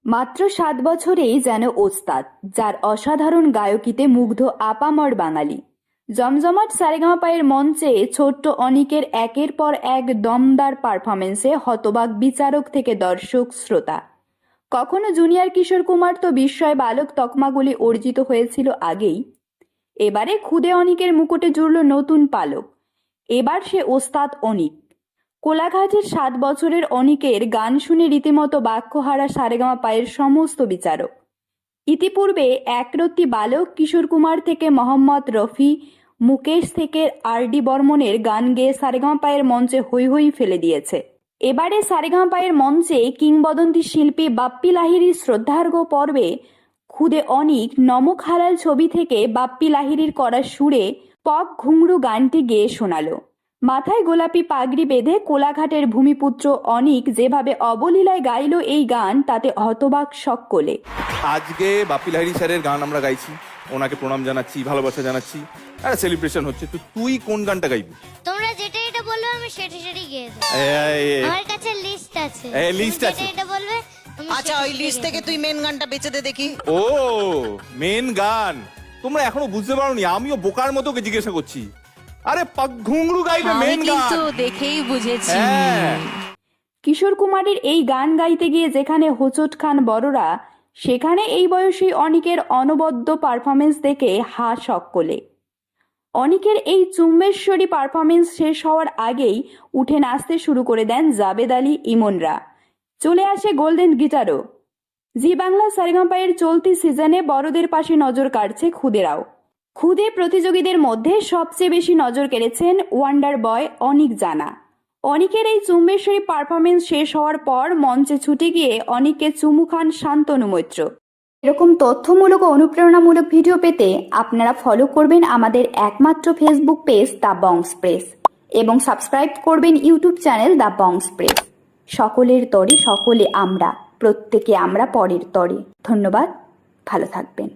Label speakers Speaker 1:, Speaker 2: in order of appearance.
Speaker 1: মাত্র ৭ বছরেই যেন ওস্তাদ, যার অসাধারণ গায়কিতে মুগ্ধ আপামর বাঙালি। জমজমাট সারেগামাপায়ের মঞ্চে ছোট্ট অনিকের একের পর এক দমদার পারফরমেন্সে হতবাক বিচারক থেকে দর্শক শ্রোতা। কখনো জুনিয়র কিশোর কুমার তো বিস্ময় বালক তকমাগুলি অর্জিত হয়েছিল আগেই। এবারে খুদে অনিকের মুকুটে জুড়ল নতুন পালক। এবার সে ওস্তাদ অনিক। কোলাঘাটের ৭ বছরের অনিকের গান শুনে রীতিমতো বাক্যহারা সারেগামাপায়ের সমস্ত বিচারক। ইতিপূর্বে একরত্তি বালক কিশোর কুমার থেকে মোহাম্মদ রফি, মুকেশ থেকে আর.ডি. বর্মনের গান গেয়ে সারেগামাপায়ের মঞ্চে হৈ হৈ ফেলে দিয়েছে। এবারে সারেগামাপায়ের মঞ্চে কিংবদন্তি শিল্পী বাপ্পি লাহিড়ীর শ্রদ্ধার্ঘ্য পর্বে খুদে অনিক নমক হালাল ছবি থেকে বাপ্পি লাহিড়ীর করা সুরে পক ঘুংরু গানটি গেয়ে শোনালো। মাথায় গোলাপি পাগড়ি বেঁধে কোলাঘাটের ভূমিপুত্র অনিক যেভাবে অবলীলায় গাইল এই গান, তাতে হতবাক সকলে।
Speaker 2: আজকে বাপ্পি লাহিড়ী স্যারের গান আমরা গাইছি, ওনাকে প্রণাম জানাচ্ছি, ভালোবাসা জানাচ্ছি, একটা সেলিব্রেশন হচ্ছে। তো তুই কোন গানটা গাইবি?
Speaker 3: তোমরা যেটা এটা বলবে আমি সেটা সেটাই গেয়ে দেব। আমার কাছে লিস্ট আছে।
Speaker 2: লিস্ট আছে?
Speaker 3: এটা বলবে
Speaker 4: আচ্ছা, ওই লিস্ট থেকে তুই মেন গানটা বেঁচে দে দেখি।
Speaker 2: ও মেন গান তোমরা এখনো বুঝতে পারোনি? আমিও বোকার মতো জিজ্ঞাসা করছি। আরে পাক ঘুংরু গাইবে মেন গান,
Speaker 5: কিন্তু দেখেই বুঝেছি।
Speaker 1: কিশোর কুমারের এই গান গাইতে গিয়ে যেখানে হোঁচট খান বড়রা, সেখানে এই বয়সী অনিকের অনবদ্য পারফরমেন্স দেখে হা সকলে। অনিকের এই চুম্বেশ্বরী পারফরমেন্স শেষ হওয়ার আগেই উঠে নাচতে শুরু করে দেন জাবেদ আলী, ইমনরা। চলে আসে গোল্ডেন গিটারও। জি বাংলা সারেগামাপায়ের চলতি সিজনে বড়দের পাশে নজর কাটছে খুদেরাও। খুদে প্রতিযোগীদের মধ্যে সবচেয়ে বেশি নজর কেড়েছেন ওয়ান্ডার বয় অনিক জানা। অনিকের এই চুম্বেশ্বরী পারফরমেন্স শেষ হওয়ার পর মঞ্চে ছুটে গিয়ে অনিককে চুমু খান শান্তনু মৈত্র। এরকম তথ্যমূলক ও অনুপ্রেরণামূলক ভিডিও পেতে আপনারা ফলো করবেন আমাদের একমাত্র ফেসবুক পেজ দ্য বংস প্রেস এবং সাবস্ক্রাইব করবেন ইউটিউব চ্যানেল দ্য বংস প্রেস। সকলের তরে সকলে আমরা, প্রত্যেকে আমরা পরের তরে। ধন্যবাদ, ভালো থাকবেন।